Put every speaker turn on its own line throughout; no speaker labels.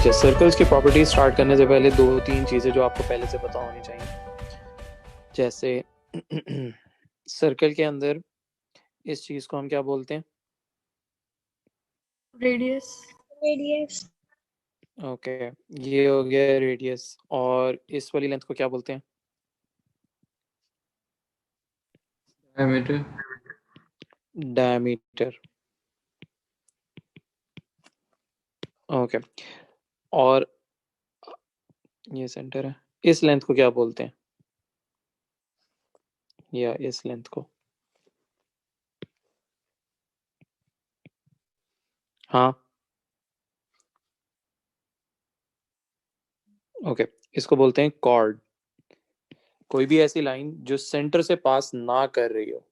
अच्छा, सर्कल्स की properties start करने से पहले दो तीन चीजें जो आपको पहले से पता होनी चाहिए, जैसे सर्कल के अंदर इस चीज को हम क्या बोलते हैं?
रेडियस।
रेडियस।
ओके, ये हो गया रेडियस। और इस वाली लेंथ को क्या बोलते हैं?
डायमीटर।
डायमीटर। ओके, और ये सेंटर है, इस लेंथ को क्या बोलते हैं? या इस लेंथ को? हाँ, ओके, इसको बोलते हैं कॉर्ड। कोई भी ऐसी लाइन जो सेंटर से पास ना कर रही हो,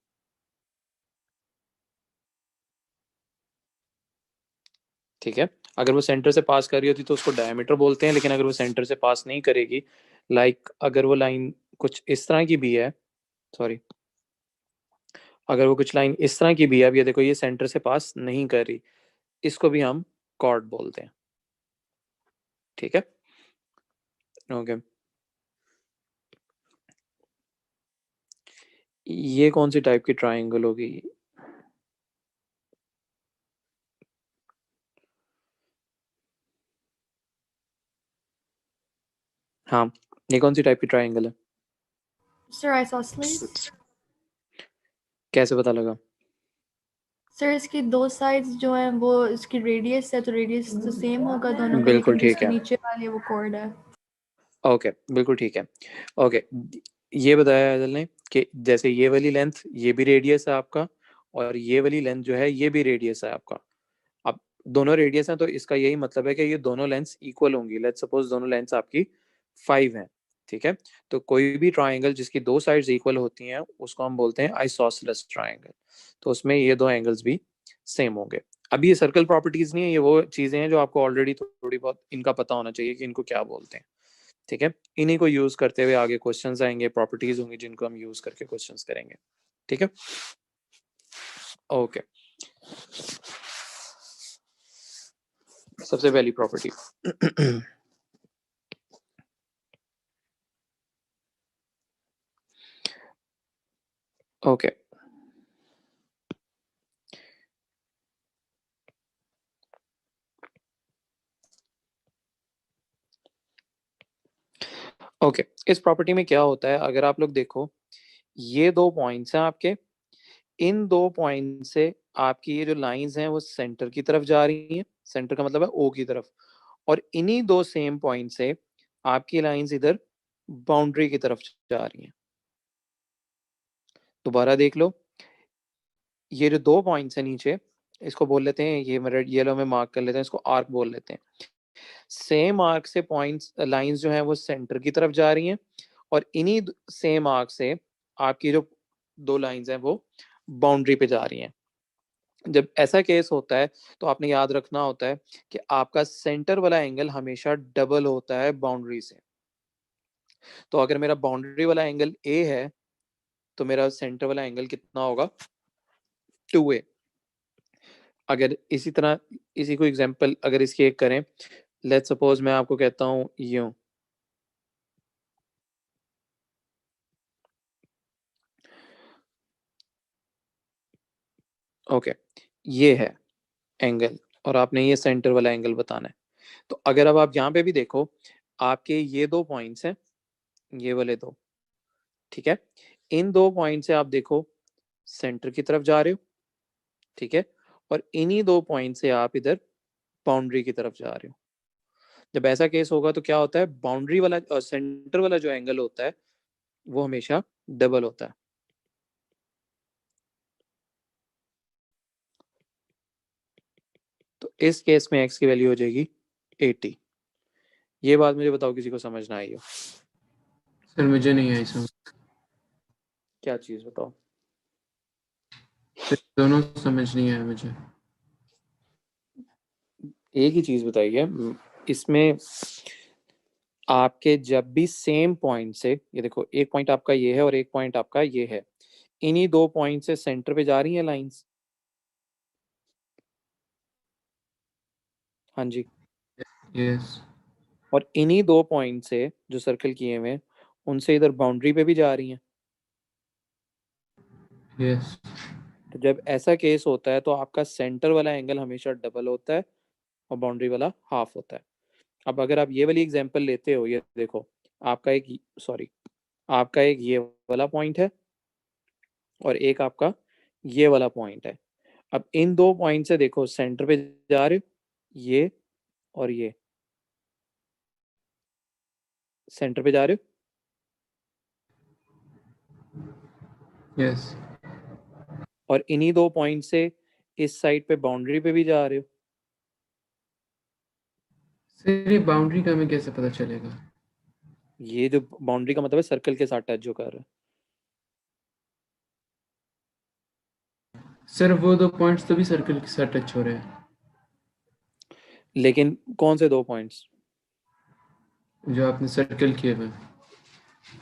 ठीक है। अगर वो सेंटर से पास कर रही होती तो उसको डायमीटर बोलते हैं, लेकिन अगर वो सेंटर से पास नहीं करेगी, लाइक अगर वो लाइन कुछ इस तरह की भी है, सॉरी, अगर वो कुछ लाइन इस तरह की भी है, अब ये देखो ये सेंटर से पास नहीं कर रही, इसको भी हम कॉर्ड बोलते हैं, ठीक है। ओके, ये कौन सी टाइप की ट्राइंगल होगी? हाँ, ये कौन सी टाइप की ट्राइंगल है?
Sir isosceles.
कैसे पता लगा?
सर इसकी दो साइड्स जो हैं वो इसकी रेडियस है, तो रेडियस तो सेम होगा दोनों का,
बिल्कुल
लेकिन
ठीक
जिसके
है।
नीचे वाली है वो कॉर्ड है।
ओके, बिल्कुल ठीक है। ओके, ये बताया अदल ने कि जैसे ये वाली लेंथ ये भी रेडियस है आपका, और ये वाली लेंथ जो है ये भी रेडियस है आपका। अब दोनों रेडियस हैं तो इसका यही मतलब है कि ये दोनों लेंथ्स इक्वल होंगी। लेट्स सपोज दोनों लेंथ्स आपकी 5 हैं, ठीक है। तो कोई भी ट्राइंगल जिसकी दो साइड्स इक्वल होती हैं उसको हम बोलते हैं आइसोसेलेस ट्राइंगल। तो उसमें ये दो एंगल्स भी सेम होंगे। अभी ये सर्कल प्रॉपर्टीज नहीं है, ये वो चीजें हैं जो आपको ऑलरेडी थोड़ी बहुत इनका पता होना चाहिए कि इनको क्या बोलते हैं, ठीक है। इन्हीं को यूज करते हुए आगे क्वेश्चंस आएंगे, प्रॉपर्टीज होंगी जिनको हम यूज करके क्वेश्चंस करेंगे, ठीक है। ओके, सबसे पहली प्रॉपर्टी ओके, ओके, इस प्रॉपर्टी में क्या होता है, अगर आप लोग देखो, ये दो पॉइंट्स हैं आपके, इन दो पॉइंट से आपकी ये जो लाइंस हैं वो सेंटर की तरफ जा रही हैं, सेंटर का मतलब है ओ की तरफ, और इन्हीं दो सेम पॉइंट से आपकी लाइंस इधर बाउंड्री की तरफ जा रही हैं। दोबारा देख लो, ये जो दो पॉइंट्स हैं नीचे, इसको बोल लेते हैं, ये रेड येलो में मार्क कर लेते हैं, इसको आर्क बोल लेते हैं। सेम आर्क से पॉइंट्स लाइंस जो हैं वो सेंटर की तरफ जा रही हैं, और इन्हीं सेम आर्क से आपकी जो दो लाइंस हैं वो बाउंड्री पे जा रही हैं। जब ऐसा केस होता है तो आपने याद रखना होता है कि आपका सेंटर वाला एंगल हमेशा डबल होता है बाउंड्री से। तो अगर मेरा बाउंड्री वाला एंगल ए है तो मेरा सेंटर वाला एंगल कितना होगा? 2a। अगर इसी तरह इसी को एग्जांपल अगर इसकी एक करें, लेट्स सपोज मैं आपको कहता हूं यूं, ओके, ये है एंगल, और आपने ये सेंटर वाला एंगल बताना है। तो अगर अब आप यहाँ पे भी देखो, आपके ये दो पॉइंट्स हैं, ये वाले दो, ठीक है। इन दो पॉइंट से आप देखो सेंटर की तरफ जा रहे हो, ठीक है, और इन्हीं दो पॉइंट से आप इधर बाउंड्री की तरफ जा रहे हो। जब ऐसा केस होगा तो क्या होता है, बाउंड्री वाला और सेंटर वाला जो एंगल होता है वो हमेशा डबल होता है। तो इस केस में x की वैल्यू हो जाएगी 80। ये बात मुझे बताओ किसी को समझ ना आई हो?
सर मुझे नहीं आई समझ।
क्या चीज बताओ?
सर दोनों समझ नहीं आया मुझे।
एक ही चीज बताइए इसमें, आपके जब भी सेम पॉइंट से, ये देखो एक पॉइंट आपका ये है और एक पॉइंट आपका ये है, इन्हीं दो पॉइंट से सेंटर पे जा रही हैं लाइंस। हाँ जी,
Yes.
और इन्हीं 2 पॉइंट से जो सर्कल किए हुए हैं उनसे इधर बाउंड्री पे भी जा रही हैं।
Yes.
तो जब ऐसा केस होता है तो आपका सेंटर वाला एंगल हमेशा डबल होता है और बाउंड्री वाला हाफ होता है। अब अगर आप ये वाली एग्जांपल लेते हो, ये देखो आपका एक ये वाला पॉइंट है और एक आपका ये वाला पॉइंट है। अब इन 2 पॉइंट से देखो सेंटर पे जा रहे हो, ये और ये सेंटर पे जा रहे हो,
Yes.
और इन्हीं 2 पॉइंट से इस साइड पे बाउंड्री पे भी जा रहे हो।
सर ये बाउंड्री का हमें कैसे पता चलेगा?
ये जो बाउंड्री का मतलब है सर्कल के साथ टच जो कर रहा है।
सर वो 2 पॉइंट्स तो भी सर्कल के साथ टच हो रहे हैं,
लेकिन कौन से 2 पॉइंट्स?
जो आपने सर्कल किए हुए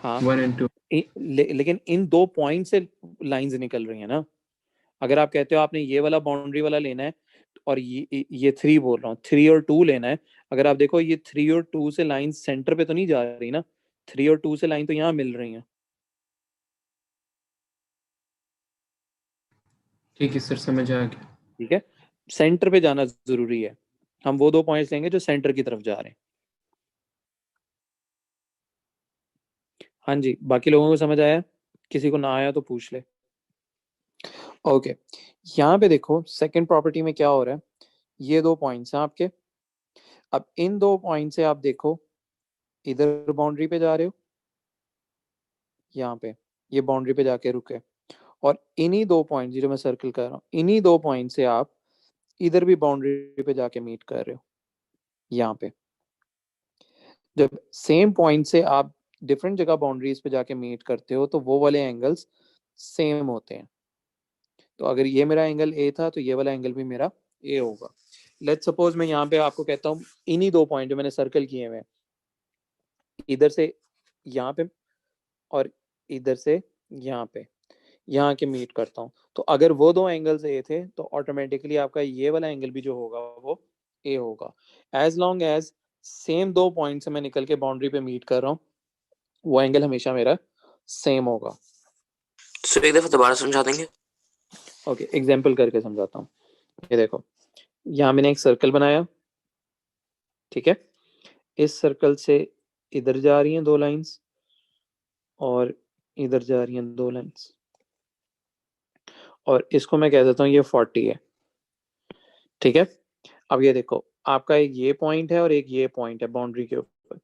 हाँ
1 and 2.
लेकिन इन 2 पॉइंट से लाइंस निकल रही है ना। अगर आप कहते हो आपने ये वाला बाउंड्री वाला लेना है और ये 3 बोल रहा हूँ, 3 और 2 लेना है। अगर आप देखो ये 3 और 2 से लाइन सेंटर पे तो नहीं जा रही ना, 3 और 2 से लाइन तो यहाँ मिल रही है।
ठीक है सर, समझ आ गया.
ठीक है, सेंटर पे जाना जरूरी है। हम वो 2 पॉइंट्स लेंगे जो सेंटर की तरफ जा रहे हैं। हाँ जी, बाकी लोगों को समझ आया? किसी को ना आया तो पूछ ले। ओके, यहाँ पे देखो सेकंड प्रॉपर्टी में क्या हो रहा है। ये 2 पॉइंट्स हैं आपके। अब इन 2 पॉइंट से आप देखो इधर बाउंड्री पे जा रहे हो, यहाँ पे ये बाउंड्री पे जाके रुके, और इन्हीं 2 पॉइंट जो मैं सर्कल कर रहा हूँ, इन्हीं 2 पॉइंट से आप इधर भी बाउंड्री पे जाके मीट कर रहे हो यहाँ पे। जब सेम पॉइंट से आप डिफरेंट जगह बाउंड्रीज पे जाके मीट करते हो तो वो वाले एंगल्स सेम होते हैं। तो अगर ये मेरा एंगल ए था तो ये वाला एंगल भी मेरा ए होगा। लेट्स सपोज मैं यहाँ पे आपको कहता हूँ इन्हीं 2 पॉइंट जो मैंने सर्कल किए हुए हैं, इधर से यहाँ पे और इधर से यहाँ पे, यहाँ के मीट करता हूँ। तो अगर वो 2 एंगल्स ए थे तो ऑटोमेटिकली आपका ये वाला एंगल भी जो होगा वो ए होगा। As long as same 2 point से मैं निकल के बाउंड्री पे मीट कर रहा हूँ, वो एंगल हमेशा मेरा सेम होगा।
सर एक दफा दोबारा समझा देंगे?
ओके, एग्जाम्पल करके समझाता हूँ। ये देखो, यहाँ मैंने एक सर्कल बनाया, ठीक है। इस सर्कल से इधर जा रही हैं 2 लाइंस और इधर जा रही हैं 2 लाइंस, और इसको मैं कह देता हूँ ये 40 है, ठीक है। अब ये देखो आपका एक ये पॉइंट है और एक ये पॉइंट है बाउंड्री के ऊपर।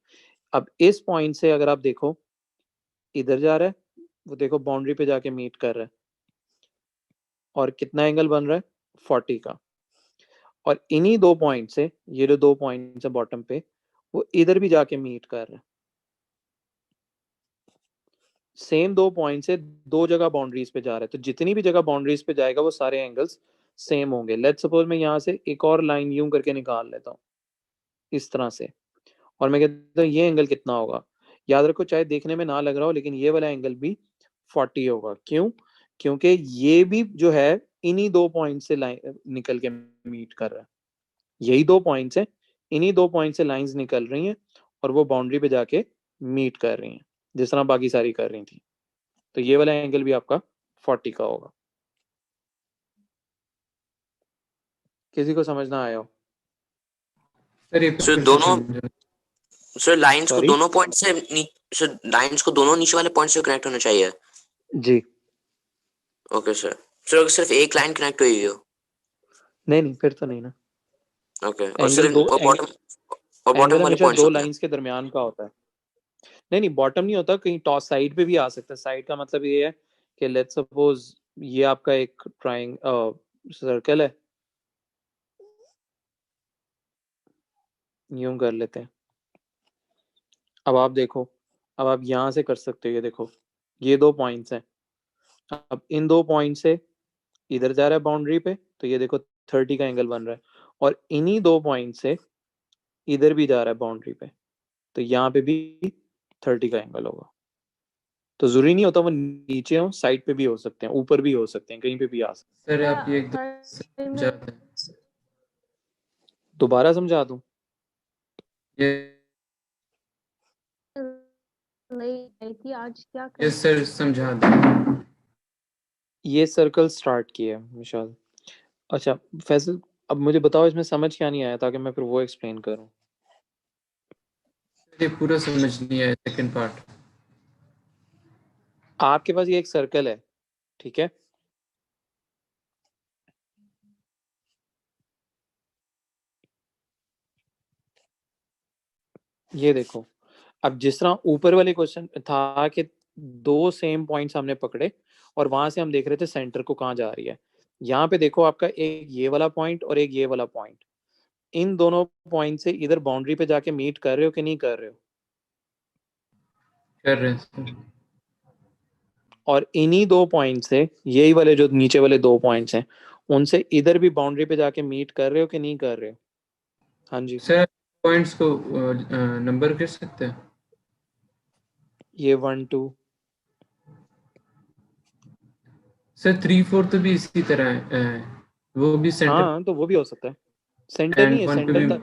अब इस पॉइंट से अगर आप देखो इधर जा रहा है, वो देखो बाउंड्री पे जाके मीट कर रहा है, और कितना एंगल बन रहा है 40 का। और इन्हीं 2 पॉइंट से ये जो 2 पॉइंट है बॉटम पे, वो इधर भी जाके मीट कर रहा है। सेम 2 पॉइंट से 2 जगह बाउंड्रीज पे जा रहा है, तो जितनी भी जगह बाउंड्रीज पे जाएगा वो सारे एंगल्स सेम होंगे। लेट्स सपोज मैं यहाँ से एक और लाइन यूं करके निकाल लेता हूँ इस तरह से, और मैं कहता हूँ ये एंगल कितना होगा। याद रखो चाहे देखने में ना लग रहा हो लेकिन ये वाला एंगल भी 40 होगा। क्यों? क्योंकि ये भी जो है इन्हीं 2 पॉइंट से लाइन निकल के मीट कर रहा है। यही 2 पॉइंट्स हैं, इन्हीं 2 पॉइंट से लाइंस निकल रही हैं और वो बाउंड्री पे जाके मीट कर रही हैं जिस तरह बाकी सारी कर रही थी। तो ये वाला एंगल भी आपका 40 का होगा। किसी को समझ ना आया हो?
सर ये
सर
फिर से
दोनों
समझा.
सर लाइंस को
सॉरी
दोनों पॉइंट से सर लाइंस को दोनों नीचे वाले पॉइंट से कनेक्ट होना चाहिए।
जी,
ओके सर। सर अगर सिर्फ एक लाइन कनेक्ट हुई हो?
नहीं फिर तो नहीं ना।
ओके, और
एंगल
सिर्फ और
एंगल
बॉटम वाले
हमेशा
पॉइंट्स
2
होते हैं?
लाइंस के दरमियान का होता है। नहीं बॉटम नहीं होता, कहीं टॉप साइड पे भी आ सकता है। साइड का मतलब ये है कि लेट्स सपोज ये आपका एक सर्कल है, यूं कर लेते हैं। अब आप देखो, अब आप यहां से कर सकते हो, ये देखो ये 2 पॉइंट्स हैं। अब इन 2 पॉइंट से इधर जा रहा है बाउंड्री पे, तो ये देखो 30 का एंगल बन रहा है, और इन्हीं 2 पॉइंट से इधर भी जा रहा है बाउंड्री पे, तो यहाँ पे भी 30 का एंगल होगा। तो जरूरी नहीं होता वो नीचे हो, साइड पे भी हो सकते हैं, ऊपर भी हो सकते हैं, कहीं पे भी आ सकते
सर आप ये एकदम समझाते हैं.
हैं। दोबारा समझा दूं?
ये
गई थी आज क्या
ये
करें?
सर समझा दो।
ये सर्कल स्टार्ट किया विशाल। अच्छा फैसल, अब मुझे बताओ इसमें समझ क्या नहीं आया ताकि मैं फिर वो एक्सप्लेन करूं।
ये पूरा समझ नहीं आया सेकंड पार्ट।
आपके पास ये एक सर्कल है, ठीक है, ये देखो। अब जिस तरह ऊपर वाले क्वेश्चन था कि दो सेम पॉइंट्स हमने पकड़े और वहां से हम देख रहे थे सेंटर को कहाँ जा रही है। यहाँ पे देखो आपका एक ये वाला पॉइंट और एक ये वाला पॉइंट, इन दोनों पॉइंट से इधर बाउंड्री पे जाके मीट कर रहे हो कि नहीं कर रहे हो।
कर रहे हैं सर।
और इन्हीं दो पॉइंट से यही वाले जो नीचे वाले दो पॉइंट्स हैं उनसे इधर भी बाउंड्री पे जाके मीट कर रहे हो कि नहीं कर रहे हो। हाँ जी,
सर पॉइंट्स को नंबर कर सकते हैं?
ये 1 2
सर 3 4 तो भी इसी तरह है, वो भी सेंटर
हाँ तो वो भी हो सकता है। सेंटर नहीं
एंड
है,
1 पे भी।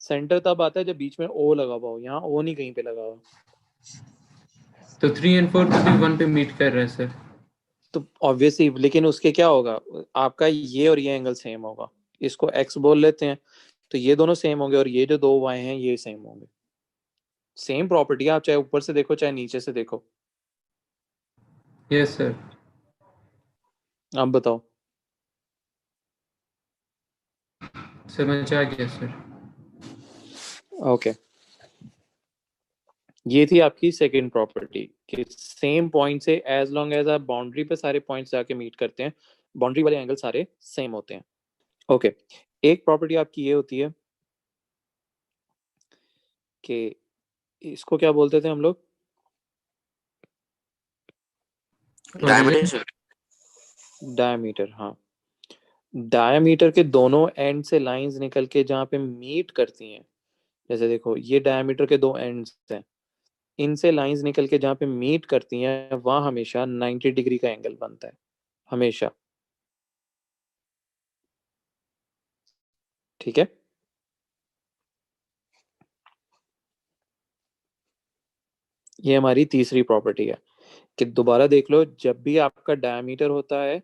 सेंटर तब आता है जब बीच में ओ लगा हुआ हो, यहाँ ओ नहीं कहीं पे लगा हुआ।
तो 3 एंड 4 तो भी 1 पे मीट कर रहे हैं सर।
तो ऑब्वियसली, लेकिन उसके क्या होगा, आपका ये और ये एंगल सेम होगा, इसको एक्स बोल लेते हैं, तो ये दोनों सेम होंगे और ये जो दो वाई हैं ये सेम होंगे। सेम प्रॉपर्टी, आप चाहे ऊपर से देखो चाहे नीचे से देखो।
Yes sir.
आप बताओ।
समझ आ गया सर।
ओके, ये थी आपकी सेकंड प्रॉपर्टी कि सेम पॉइंट से एज लॉन्ग एज आप बाउंड्री पे सारे पॉइंट्स जाके मीट करते हैं, बाउंड्री वाले एंगल सारे सेम होते हैं। ओके, एक प्रॉपर्टी आपकी ये होती है कि इसको क्या बोलते थे हम लोग,
डायमीटर सर।
डायमीटर। हाँ, डायमीटर के दोनों एंड से लाइंस निकल के जहाँ पे मीट करती हैं, जैसे देखो ये डायमीटर के दो एंड्स हैं, इनसे लाइंस निकल के जहाँ पे मीट करती हैं वहाँ हमेशा 90 डिग्री का एंगल बनता है, हमेशा। ठीक है, ये हमारी तीसरी प्रॉपर्टी है कि दोबारा देख लो, जब भी आपका डायमीटर होता है,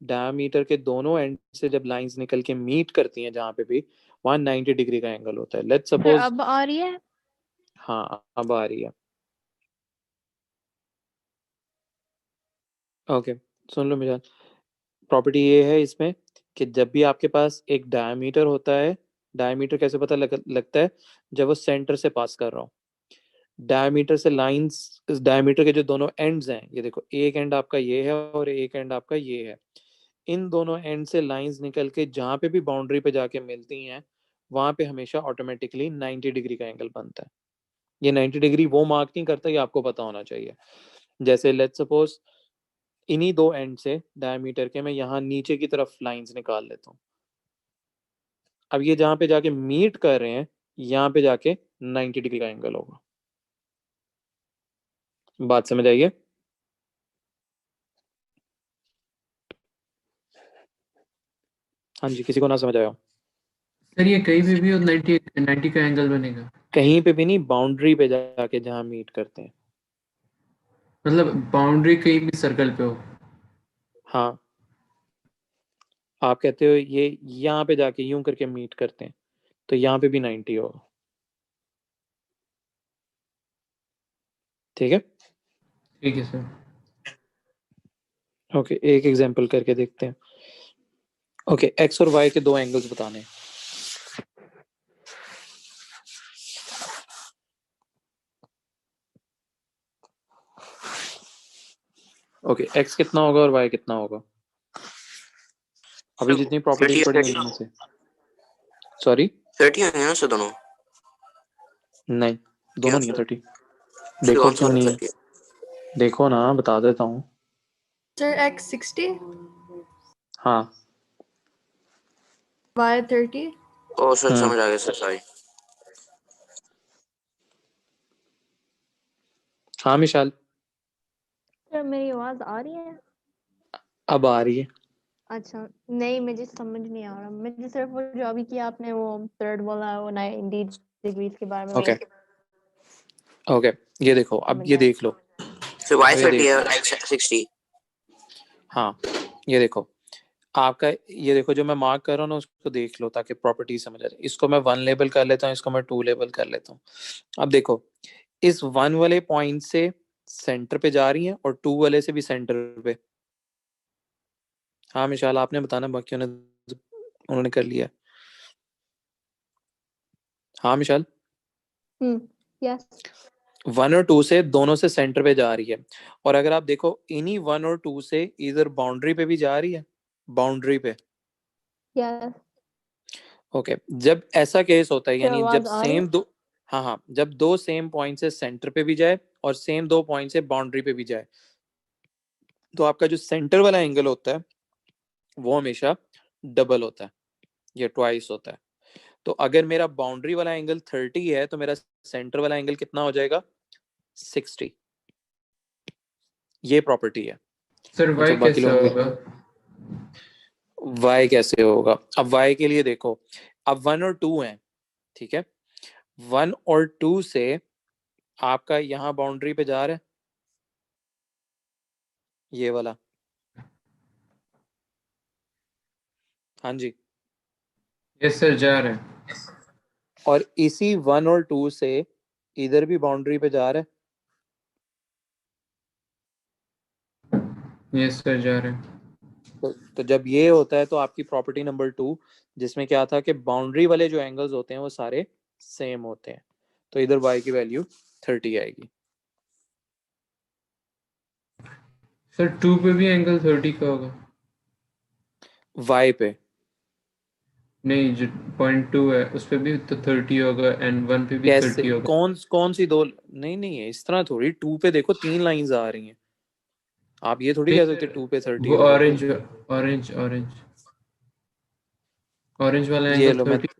डायमीटर के दोनों एंड से जब लाइंस निकल के मीट करती हैं जहाँ पे भी, वहाँ 90 डिग्री का एंगल होता है। लेट्स
सर
सपोज,
अब आ रही है?
हाँ अब आ रही है। ओके, सुन लो मेरा, प्रॉपर्टी ये है इसमें कि जब भी आपके पास एक डायमीटर होता है, डायमीटर कैसे पता लगता है, जब वो सेंटर से पास कर रहा हो, डायमीटर से लाइंस, इस डायमीटर के जो दोनों एंड्स हैं, ये देखो एक एंड आपका ये है और एक एंड आपका ये है, इन दोनों एंड से लाइंस निकल के जहाँ पे भी बाउंड्री पे जाके मिलती हैं वहां पे हमेशा ऑटोमेटिकली 90 डिग्री का एंगल बनता है। ये 90 डिग्री वो मार्क नहीं करता, ये आपको पता होना चाहिए। जैसे लेट्स सपोज इन्हीं दो एंड से डायमीटर के मैं यहाँ नीचे की तरफ लाइंस निकाल लेता हूँ, अब ये जहाँ पे जाके मीट कर रहे हैं यहाँ पे जाके 90 डिग्री का एंगल होगा। बात समझ आई है? हाँ जी, किसी को ना समझ आया हो?
सर ये कहीं पे भी 90 का एंगल बनेगा?
कहीं पे भी नहीं, बाउंड्री पे जाके जहाँ मीट करते हैं।
मतलब बाउंड्री कहीं भी सर्कल पे हो?
हाँ, आप कहते हो ये यहाँ पे जाके यूं करके मीट करते हैं तो यहाँ पे भी 90 होगा। ठीक है,
ठीक है सर।
ओके, एक एग्जांपल करके देखते हैं। ओके, एक्स और वाई के दो एंगल्स बताने हैं। ओके, एक्स कितना होगा और वाई कितना होगा, अभी जितनी प्रॉपर्टीज
30
पढ़ी हैं
30
इनमें से। सॉरी,
30 होंगे ना सर दोनों?
नहीं, दोनों
क्यों
नहीं है
सर?
30।
फिर
देखो
कौन सा
क्यों नहीं है,
30?
देखो ना बता देता हूँ।
Sir, X 60,
हाँ,
Y 30.
ओ सर समझ आ गया सर, सॉरी।
हाँ मिशाल,
सर मेरी आवाज आ रही है?
अब आ रही है।
अच्छा, नहीं मुझे समझ नहीं आ रहा, मुझे सिर्फ वो जो अभी किया आपने वो थर्ड वाला वो 90 डिग्रीज के बारे में
ओके
मेरे
ओके, ये देखो, अब
समझ
ये
आया।
देख लो।
So why
अब ये
30
देखो,
or like 60?
हाँ ये देखो आपका, ये देखो जो मैं मार्क कर रहा हूँ ना उसको देख लो ताकि प्रॉपर्टी समझ आ जाए। इसको मैं 1 लेबल कर लेता हूँ, इसको मैं 2 लेबल कर लेता हूँ। अब देखो इस 1 वाले पॉइंट से सेंटर पे जा रही है और 2 वाले से भी सेंटर पे। हाँ मिशाल आपने बताना, बाकियों ने उन्होंने कर लिया। हाँ मिशाल,
यस
1 और 2 से दोनों से सेंटर पे जा रही है। और अगर आप देखो इन्हीं 1 और 2 से इधर बाउंड्री पे भी जा रही है, बाउंड्री पे।
यस
ओके, जब ऐसा केस होता है
सर
यानी जब
आवाज आ रही है?
सेम दो, हाँ हाँ, जब दो सेम पॉइंट से सेंटर पे भी जाए और सेम 2 पॉइंट से बाउंड्री पे भी जाए, तो आपका जो सेंटर वाला एंगल होता है वो हमेशा डबल होता है, ये ट्वाइस होता है। तो अगर मेरा बाउंड्री वाला एंगल 30 है तो मेरा सेंटर वाला एंगल कितना हो जाएगा? 60। ये प्रॉपर्टी है।
सर
अच्छा
वाई
बाकी
कैसे
लोगों
होगा?
को y कैसे होगा? अब y के लिए देखो, अब 1 और 2 हैं, ठीक है। 1 और 2 से आपका यहाँ बाउंड्री पे जा रहा है ये वाला, हाँ जी,
यस सर जा रहा है।
और इसी 1 और 2 से इधर भी बाउंड्री पे जा रहा है।
यस सर जा रहा है।
तो जब ये होता है तो आपकी प्रॉपर्टी नंबर 2, जिसमें क्या था कि बाउंड्री वाले जो एंगल्स होते हैं वो सारे सेम होते हैं, तो इधर y की वैल्यू 30 आएगी।
सर 2 पे भी एंगल 30 का होगा?
y पे
नहीं, जो पॉइंट 2 है उस पे भी तो 30 होगा एंड 1 पे भी
कैसे,
30 होगा।
कौन सी दो? नहीं नहीं है इस तरह थोड़ी। 2 पे देखो 3 लाइंस आ रही हैं, आप ये थोड़ी
नहीं
कह सकते
सर
2 पे 30
वो
होगा।
ऑरेंज ऑरेंज ऑरेंज ऑरेंज वाला
ये
एंगल
लो, मैं
30।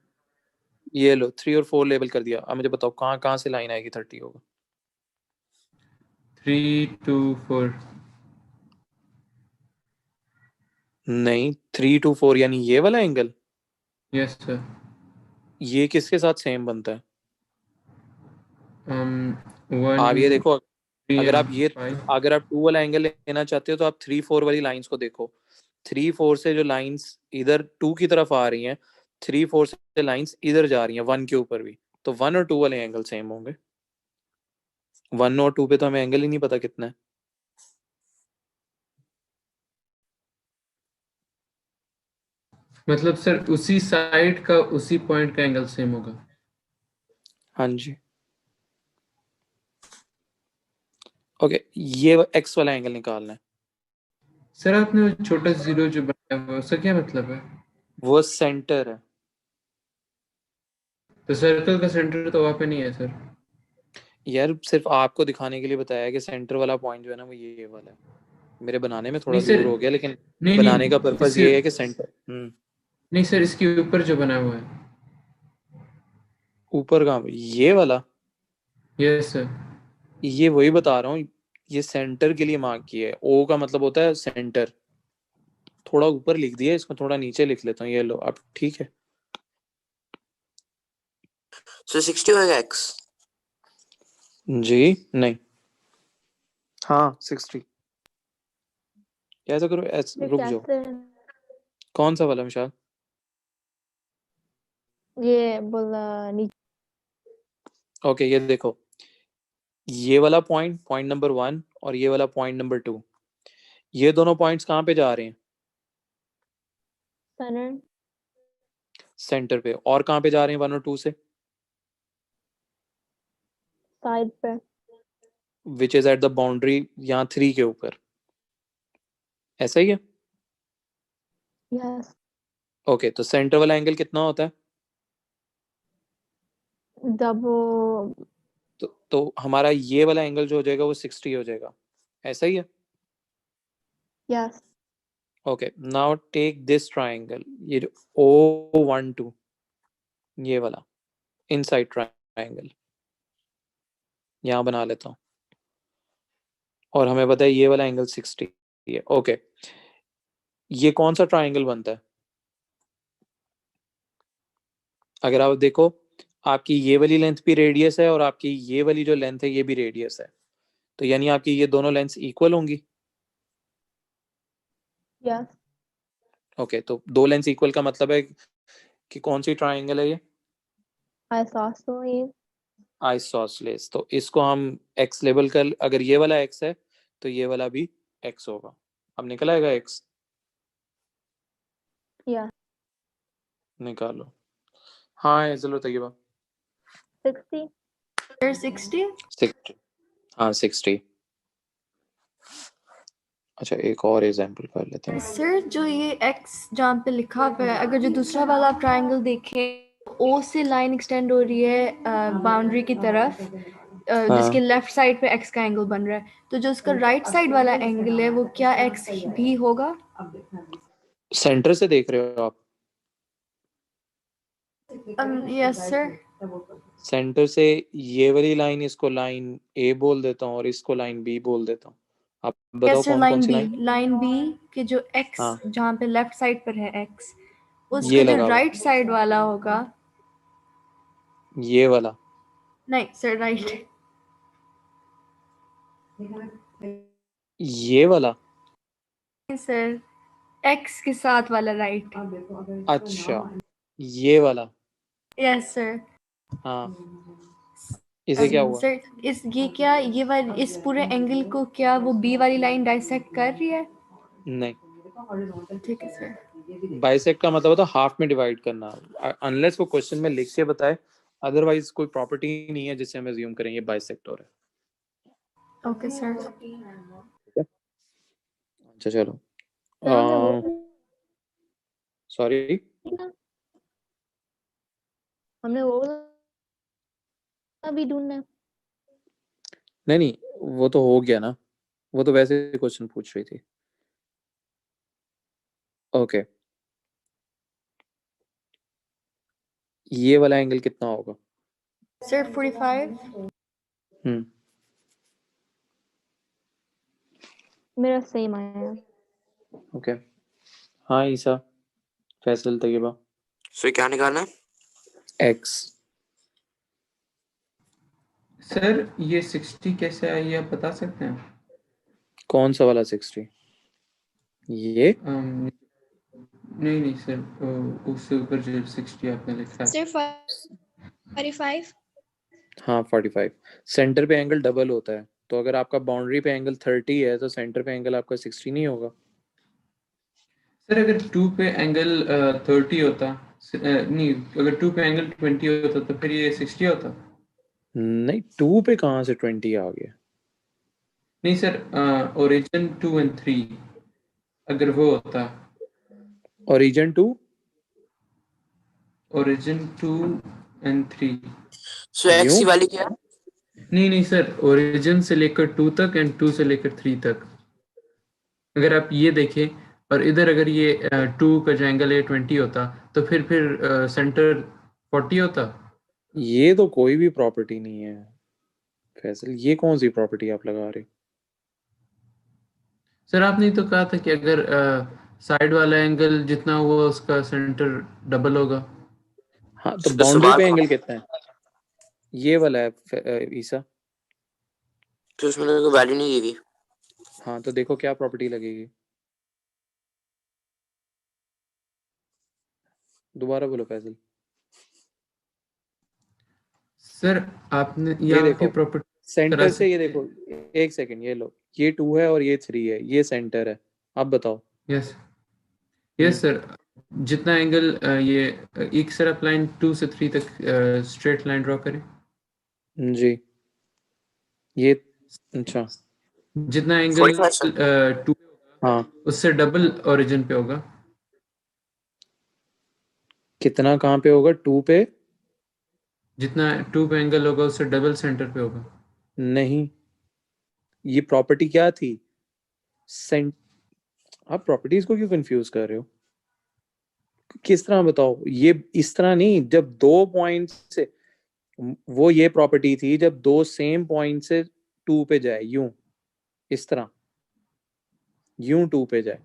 ये लो 3 और 4 लेबल कर दिया। अब मुझे बताओ कहाँ कहाँ से लाइन आएगी 30 होगा?
3 2 4।
नहीं, 3 to 4 यानी ये वाला एंगल,
यस सर।
ये किसके साथ सेम बनता है? आप
1
ये देखो,
3
अगर आप
एंड
ये,
5।
अगर आप 2 वाला एंगल लेना चाहते हो तो आप 3 4 वाली लाइंस को देखो। 3 4 से जो लाइंस इधर 2 की तरफ आ रही हैं, 3 4 से लाइंस इधर जा रही हैं 1 के ऊपर भी, तो 1 और 2 वाले एंगल सेम होंगे। 1 और 2 पे तो हमें एंगल ही नहीं पता कितना है।
मतलब सर उसी साइड का उसी पॉइंट का एंगल सेम होगा?
हाँ जी, ओके, ये x वाला एंगल निकालना है।
सर आपने वो छोटा जीरो जो बनाया हुआ है उसका क्या मतलब है?
वो सेंटर है।
तो सर्कल का सेंटर तो वहाँ पे नहीं है सर।
यार सिर्फ आपको दिखाने के लिए बताया कि सेंटर वाला पॉइंट जो है ना वो ये वाला है। मेरे बनाने में थोड़ा
नहीं सर,
दूर हो गया, लेकिन
नहीं
बनाने का
नहीं
पर्पस
इसके,
ये है कि सेंटर
नहीं सर इसके ऊपर जो बना हुआ है।
ऊपर का ये वाला,
यस सर।
ये वही बता रहा हूँ, ये सेंटर के लिए मार्क किया है। ओ का मतलब होता है सेंटर। थोड़ा ऊपर लिख दिया, इसको थोड़ा नीचे लिख लेता हूँ। ये लो अब ठीक है।
So 60 होगा x?
जी नहीं, हाँ 60। कैसा करो
ये
रुक जाओ,
कैसे?
कौन सा वाला मिशाल?
ये बोला नीचे।
ओके ये देखो, ये वाला पॉइंट, पॉइंट नंबर 1, और ये वाला पॉइंट नंबर 2, ये दोनों पॉइंट्स कहाँ पे जा रहे हैं?
सेंटर
सेंटर पे। और कहाँ पे जा रहे हैं 1 और 2 से?
साइड पे।
Which is at the boundary, यहाँ 3 के ऊपर। ऐसा ही है।
यस
ओके, तो सेंटर वाला एंगल कितना होता है?
जब वो
तो हमारा ये वाला एंगल जो हो जाएगा वो 60 हो जाएगा। ऐसा ही है।
Yes
okay, now take this triangle, ये जो O12, ये वाला इनसाइड ट्राइंगल यहाँ बना लेता हूँ, और हमें पता है ये वाला एंगल 60 है। ओके, ये कौन सा ट्राइंगल बनता है? अगर आप देखो आपकी ये वाली लेंथ भी रेडियस है और आपकी ये वाली जो लेंथ है ये भी रेडियस है, तो यानी आपकी ये दोनों लेंथ्स इक्वल होंगी।
Yes.
ओके, तो दो लेंथ्स इक्वल का मतलब है कि कौन सी ट्राइंगल है ये?
Isosceles.
आइसोसेलेस। तो इसको हम x लेबल कर, अगर ये वाला x है तो ये वाला भी x होगा। अब निकल आएगा x,
Yeah.
निकालो। हाँ चलो तैयबा।
60.
Sir, 60?
60, हाँ 60। अच्छा एक और एग्जांपल कर लेते हैं।
सर जो ये x जहाँ पे लिखा हुआ है, अगर जो दूसरा वाला ट्रायंगल देखें, O से लाइन एक्सटेंड हो रही है बाउंड्री की तरफ, जिसके लेफ्ट साइड पे x का एंगल बन रहा है, तो जो उसका राइट साइड वाला एंगल है वो क्या x भी होगा?
सेंटर से देख रहे हो आप?
Yes sir.
सेंटर से ये वाली लाइन, इसको लाइन A बोल देता हूँ और इसको लाइन B बोल देता हूँ। आप बताओ
यस सर,
कौन कौन
line
C
B,
line?
Line B के जो x
हाँ
जहाँ पे लेफ्ट साइड पर है x, उसका
ये
जो
लगा हुआ,
राइट साइड वाला होगा।
ये वाला,
नहीं सर, राइट।
ये वाला।
सर x के साथ वाला राइट।
अच्छा ये वाला,
यस सर।
हाँ इसे क्या हुआ?
सर इस ये क्या, ये वाली इस पूरे एंगल को क्या वो बी वाली लाइन डाइसेक्ट कर रही है?
नहीं,
ठीक है सर।
बाइसेक्ट का मतलब होता है हाफ में डिवाइड करना, अनलेस वो क्वेश्चन में लिख के बताए, अदरवाइज कोई प्रॉपर्टी नहीं है जिससे हम अज्यूम करें ये बाइसेक्ट हो रहा है।
Okay sir.
अच्छा चलो,
तो हमने वो
सॉरी
हमने वो भी ढूंढना है।
नहीं नहीं, वो तो हो गया ना, वो तो वैसे क्वेश्चन पूछ रही थी। ओके, ये वाला एंगल कितना होगा?
सर 45।
मेरा सेम आया।
ओके, हाँ ईसा, फैसल तैयबा।
सो क्या निकालना है?
एक्स।
सर ये 60 कैसे आई, आप बता सकते हैं?
कौन सा वाला 60? ये
नहीं नहीं सर, उससे ऊपर जो 60 आपने लिखा है।
सर 45।
हाँ 45। सेंटर पे एंगल डबल होता है, तो अगर आपका बाउंड्री पे एंगल 30 है तो सेंटर पे एंगल आपका 60 नहीं होगा?
सर अगर 2 पे एंगल 30 होता, नहीं, अगर 2 पे एंगल 20 होता तो फिर ये 60 होता।
नहीं, 2 पे कहाँ से 20 आ गया?
नहीं सर, ओरिजिन 2 and 3 अगर वो होता,
origin 2,
origin 2 and 3।
So x
यूं?
की वैल्यू क्या है?
नहीं नहीं सर, ओरिजिन से लेकर 2 तक एंड 2 से लेकर 3 तक। अगर आप ये देखें और इधर अगर ये 2 का जो एंगल है 20 होता तो फिर सेंटर 40 होता।
ये तो कोई भी प्रॉपर्टी नहीं है फैसल, ये कौन सी प्रॉपर्टी आप लगा रहे?
सर आपने तो कहा था कि अगर साइड वाला एंगल जितना हुआ उसका सेंटर डबल होगा।
हाँ तो
तो
बाउंड्री
सवाल
पे
कौन
एंगल कितना है? ये वाला है ईसा।
तो उसमें तो कोई वैल्यू नहीं दी हुई।
हाँ तो देखो क्या प्रॉपर्टी लगेगी, दोबारा बोलो फैसल।
सर आपने
ये
आपकी
देखो
प्रॉपर्टी करा
सेंटर से, ये
सकते
देखो, एक सेकंड, ये लो, ये 2 है और ये 3 है, ये सेंटर है। अब बताओ।
यस यस सर, जितना एंगल ये एक सर आप लाइन 2 से 3 तक स्ट्रेट लाइन ड्रॉ करें।
जी, ये अच्छा,
जितना एंगल
45 सर।
2
हाँ
उससे डबल ओरिजिन पे होगा।
कितना कहाँ पे होगा? 2 पे?
जितना 2 पे एंगल होगा उससे डबल सेंटर पे होगा।
नहीं, ये प्रॉपर्टी क्या थी? सेंट आप प्रॉपर्टीज को क्यों कंफ्यूज कर रहे हो? किस तरह बताओ? ये इस तरह नहीं, जब दो पॉइंट से, वो ये प्रॉपर्टी थी जब दो सेम पॉइंट से 2 पे जाए, यूं, इस तरह, यूं 2 पे जाए।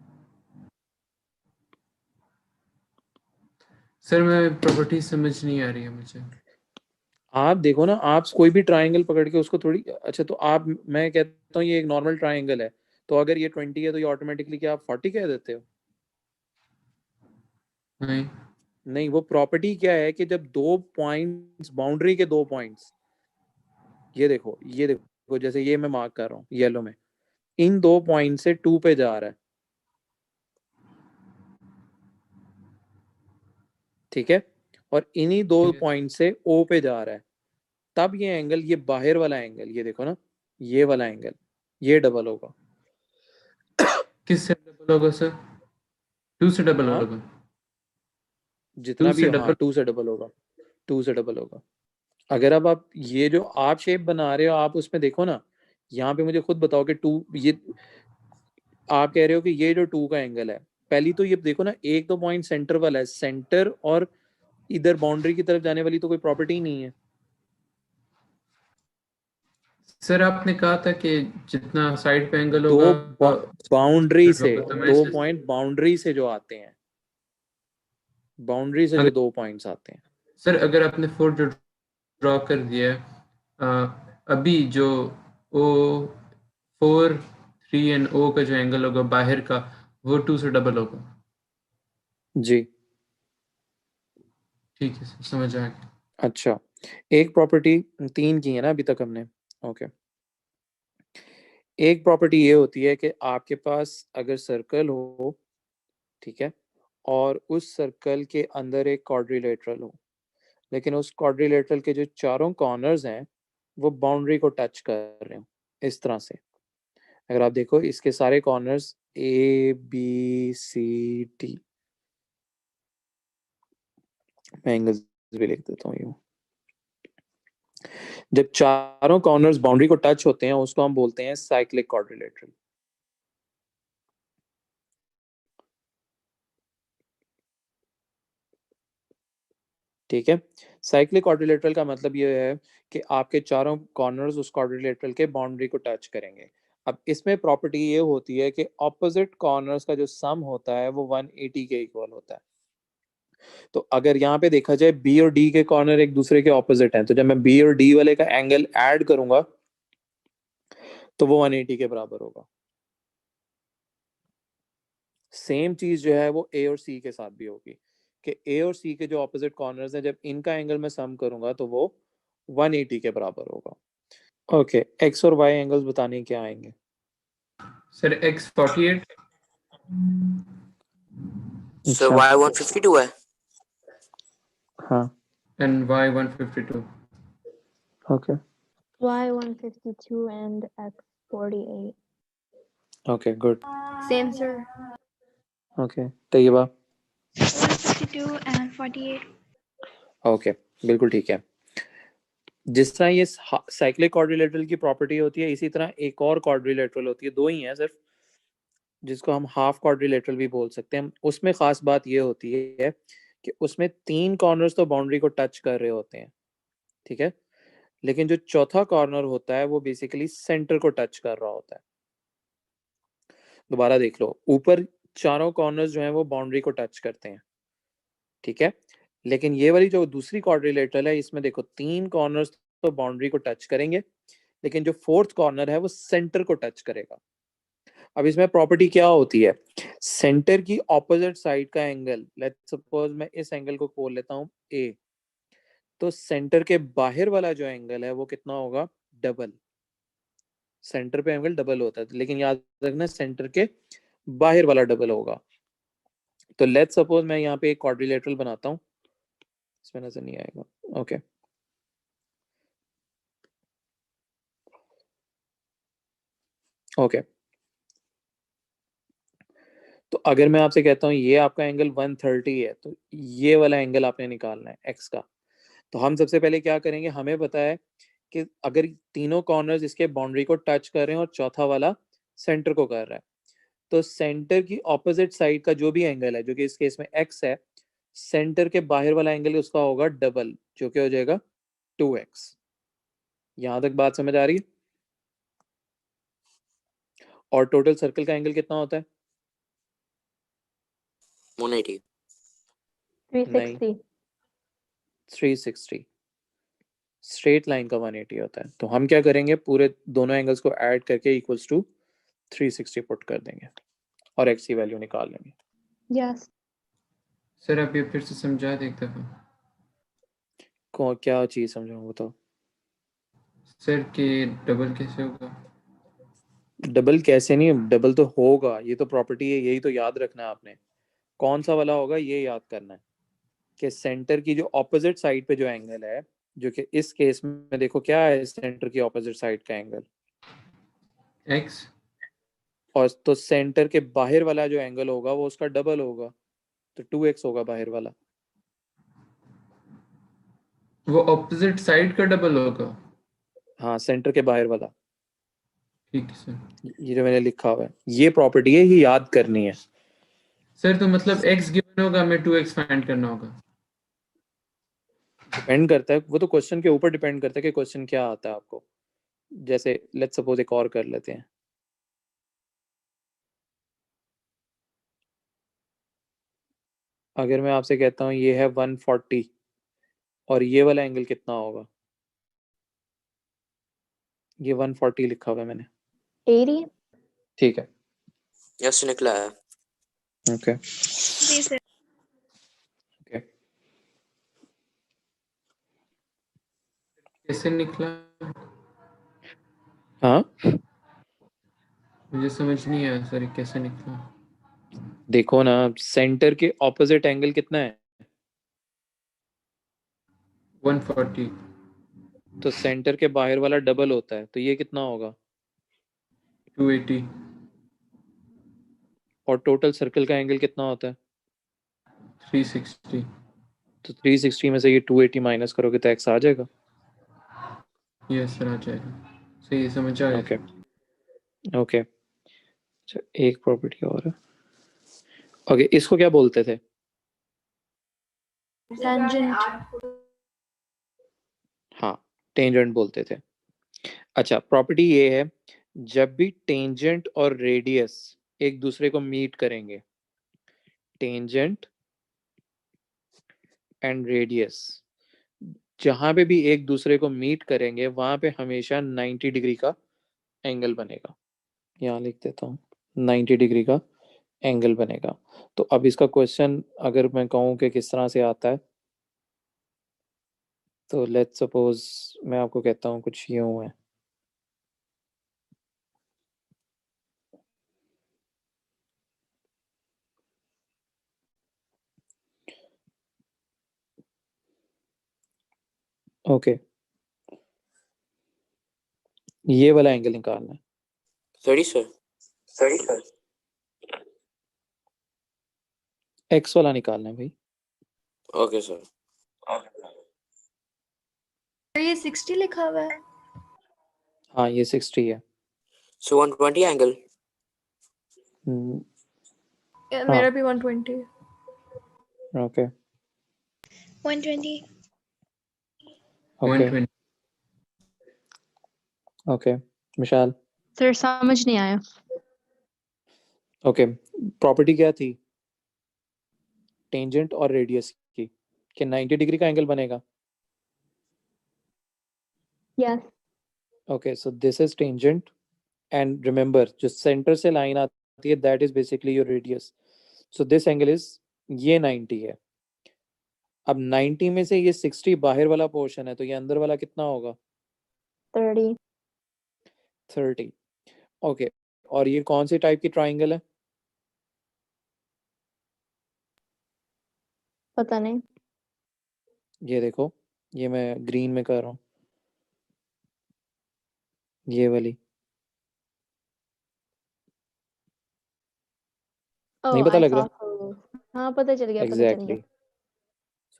सर मैं प्रॉपर्टी समझ नहीं आ रही है मुझे।
आप देखो ना, आप कोई भी ट्राइंगल पकड़ के उसको थोड़ी, अच्छा तो आप, मैं कहता हूँ ये एक नॉर्मल ट्राइंगल है, तो अगर ये 20 है तो ये ऑटोमेटिकली क्या आप 40 कह देते हो?
नहीं,
नहीं, वो प्रॉपर्टी क्या है कि जब दो पॉइंट्स, बाउंड्री के दो पॉइंट्स, ये देखो जैसे ये मैं मार्क कर रहा हूँ येलो में, इन दो पॉइंट से 2 पे जा रहा है, ठीक है, और इन्हीं दो
ठीक है।
पॉइंट से ओ पे जा रहा है, तब ये एंगल, ये बाहर वाला एंगल, ये देखो ना, ये वाला एंगल, ये डबल होगा।
किससे डबल होगा सर? 2 से डबल
हाँ,
होगा?
जितना
2
भी,
से
हाँ
डबल?
2 से डबल होगा, 2 से डबल होगा। अगर अब आप ये जो आप शेप बना रहे हो, आप उसमें देखो ना, यहाँ पे मुझे खुद बताओ कि 2, ये आप कह रहे हो कि ये जो 2 का एंगल है, पहली तो ये देखो ना, एक तो पॉइंट सेंटर वाला है, सेंटर और इधर बाउंड्री की तरफ जाने वाली तो कोई प्रॉपर्टी नहीं है।
सर आपने कहा था कि जितना साइड पे एंगल होगा
दो बाउंड्री से,
होगा, तो मैं
दो
इसे,
पॉइंट बाउंड्री से जो आते हैं, बाउंड्री से जो
अगर,
दो पॉइंट्स आते हैं।
सर अगर आपने 4 जो ड्रॉ कर दिया है, अभी जो ओ 4 3 एंड ओ का जो एंगल होगा बाहर का, वो 2 से डबल होगा?
जी,
ठीक है सर, समझ आ गया।
अच्छा, एक प्रॉपर्टी, 3 की है ना अभी तक हमने, ओके। एक प्रॉपर्टी ये होती है कि आपके पास अगर सर्कल हो, ठीक है, और उस सर्कल के अंदर एक क्वाड्रिलेटरल हो, लेकिन उस क्वाड्रिलेटरल के जो चारों कॉर्नर्स हैं वो बाउंड्री को टच कर रहे हो, इस तरह से। अगर आप देखो इसके सारे कॉर्नर्स ABCD, मैं एंगल्स भी लिख देता हूँ, यूं जब चारों कॉर्नर्स बाउंड्री को टच होते हैं उसको हम बोलते हैं साइक्लिक क्वाड्रिलेटरल। ठीक है, साइक्लिक क्वाड्रिलेटरल का मतलब ये है कि आपके चारों कॉर्नर्स उस क्वाड्रिलेटरल के बाउंड्री को टच करेंगे। अब इसमें प्रॉपर्टी ये होती है कि ऑपोजिट कॉर्नर्स का जो सम होता है वो 180 के इक्वल होता है। तो अगर यहाँ पे देखा जाए बी और डी के कॉर्नर एक दूसरे के ऑपोजिट हैं, तो जब मैं बी और डी वाले का एंगल ऐड करूंगा तो वो 180 के बराबर होगा। सेम चीज जो है वो ए और सी के साथ भी होगी कि ए और सी के जो ऑपोजिट कॉर्नर्स हैं, जब इनका एंगल मैं सम करूंगा तो वो 180 के बराबर होगा। ओके, एक्स और वाई एंगल्स बताने क्या आएंगे?
सर x 48,
सर
अच्छा,
y 152 है।
हाँ,
and y 152।
Okay,
Y 152 and X 48.
Okay, good,
Same, sir.
Okay, Taiba,
152 and 48.
Okay, बिल्कुल ठीक है। जिस तरह ये साइक्लिक क्वाड्रिलेटरल की प्रॉपर्टी होती है, इसी तरह एक और क्वाड्रिलेटरल होती है, दो ही हैं सिर्फ, जिसको हम हाफ क्वाड्रिलेटरल भी बोल सकते हैं। उसमें खास बात ये होती है कि उसमें 3 कॉर्नर्स तो बाउंड्री को टच कर रहे होते हैं, ठीक है, लेकिन जो चौथा कॉर्नर होता है वो बेसिकली सेंटर को टच कर रहा होता है। दोबारा देख लो, ऊपर चारों कॉर्नर्स जो हैं वो बाउंड्री को टच करते हैं, ठीक है, लेकिन ये वाली जो दूसरी क्वाड्रिलेटरल है, इसमें देखो 3 कॉर्नर्स तो बाउंड्री को टच करेंगे, लेकिन जो फोर्थ कॉर्नर है वो सेंटर को टच करेगा। अब इसमें प्रॉपर्टी क्या होती है, सेंटर की ऑपोजिट साइड का एंगल, लेट्स सपोज मैं इस एंगल को बोल लेता हूँ ए, तो सेंटर के बाहर वाला जो एंगल है वो कितना होगा? डबल। सेंटर पे एंगल डबल होता है, लेकिन याद रखना सेंटर के बाहर वाला डबल होगा। तो लेट्स सपोज मैं यहाँ पे एक क्वाड्रिलेटरल बनाता हूँ, इसमें नजर नहीं आएगा, ओके, ओके। तो अगर मैं आपसे कहता हूँ ये आपका एंगल 130 है, तो ये वाला एंगल आपने निकालना है एक्स का। तो हम सबसे पहले क्या करेंगे, हमें पता है कि अगर तीनों कॉर्नर्स इसके बाउंड्री को टच कर रहे हैं और चौथा वाला सेंटर को कर रहा है, तो सेंटर की ऑपोजिट साइड का जो भी एंगल है, जो कि इस केस में एक्स है, सेंटर के बाहर वाला एंगल उसका होगा डबल, जो कि हो जाएगा 2x। यहां तक बात समझ आ रही है? और टोटल सर्कल का एंगल कितना होता है?
180।
नहीं,
360.
360। स्ट्रेट लाइन का 180 होता है। तो हम क्या करेंगे, पूरे दोनों एंगल्स को ऐड करके इक्वल्स टू 360 पुट कर देंगे और x की वैल्यू निकाल लेंगे।
Yes.
सर आप ये फिर से समझा दें एक दफा।
क्या चीज समझाऊं बताओ।
सर के डबल कैसे होगा?
डबल कैसे नहीं, डबल तो होगा, ये तो प्रॉपर्टी है, यही तो याद रखना है आपने। कौन सा वाला होगा ये याद करना है कि सेंटर की जो ऑपोजिट साइड पे जो एंगल है, जो कि इस केस में देखो क्या है सेंटर की ऑपोजिट साइड का एंगल
x।
और तो सेंटर के बाहर वाला जो एंगल होगा वो उसका डबल होगा, तो 2x होगा बाहर वाला।
वो ऑपोजिट साइड का डबल होगा?
हाँ, सेंटर के बाहर वाला,
ठीक है सर।
ये जो मैंने लिखा हुआ है ये प्रॉपर्टी है, ये याद करनी है।
सर तो मतलब x गिवन होगा, हमें 2x फाइंड करना होगा।
डिपेंड करता है, वो तो क्वेश्चन के ऊपर डिपेंड करता है कि क्वेश्चन क्या आता है आपको। जैसे लेट्स सपोज एक और कर लेते हैं। अगर मैं आपसे कहता हूँ ये है 140 और ये वाला एंगल कितना होगा, ये 140 लिखा हुआ है मैंने,
80.
ठीक है।
यस निकला है।
ओके
जी सर।
ओके,
कैसे निकला?
हाँ
मुझे समझ नहीं आया सर, ये कैसे निकला?
देखो ना, सेंटर के ऑपोजिट एंगल कितना है,
140।
तो सेंटर के बाहर वाला डबल होता है, तो ये कितना होगा,
280।
और टोटल सर्कल का एंगल कितना होता है,
360।
तो 360 में से ये 280 माइनस करोगे तो x आ जाएगा।
यस सर आ जाएगा। सही समझ आ
ओके
गया।
ओके, अच्छा एक प्रॉपर्टी और है। ओके, इसको क्या बोलते थे,
Tangent.
हाँ टेंजेंट बोलते थे। अच्छा, प्रॉपर्टी ये है, जब भी टेंजेंट और रेडियस एक दूसरे को मीट करेंगे, टेंजेंट एंड रेडियस जहां पे भी एक दूसरे को मीट करेंगे वहां पे हमेशा 90 डिग्री का एंगल बनेगा। यहाँ लिख देता हूँ 90 डिग्री का एंगल बनेगा। तो अब इसका क्वेश्चन अगर मैं कहूँ कि किस तरह से आता है, तो लेट्स सपोज मैं आपको कहता हूँ कुछ यूं है। ओके, ये वाला एंगल निकालना है।
30 सर।
एक्स वाला निकालना है भाई।
Okay sir.
ये 60 लिखा हुआ है।
हाँ ये 60 है।
सो 120 एंगल।
हम्म,
मेरा भी 120 है।
ओके
120.
ओके
120।
ओके, विशाल।
Sir, समझ नहीं आया.
ओके, प्रॉपर्टी क्या थी टेंजेंट और रेडियस की, कि 90 डिग्री का एंगल बनेगा।
Yes.
Okay, so this is tangent and remember जो सेंटर से लाइन आती है that is basically your radius. So this angle is, ये 90 है। अब 90 में से ये 60 बाहर वाला पोर्शन है, तो ये अंदर वाला कितना होगा,
30.
30। ओके, और ये कौन सी टाइप की ट्राइंगल है,
पता नहीं.
ये देखो, ये मैं ग्रीन में कर रहा हूँ, ये वाली। नहीं
Oh,
पता
I
लग रहा,
saw so. हाँ पता चल गया.
Exactly.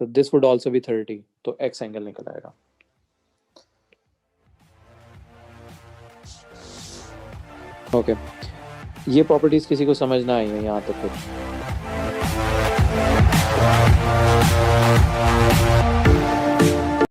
So this would also be 30, तो एक्स एंगल निकल आएगा। ओके, ये प्रॉपर्टीज किसी को समझ ना आई है यहाँ तक कुछ।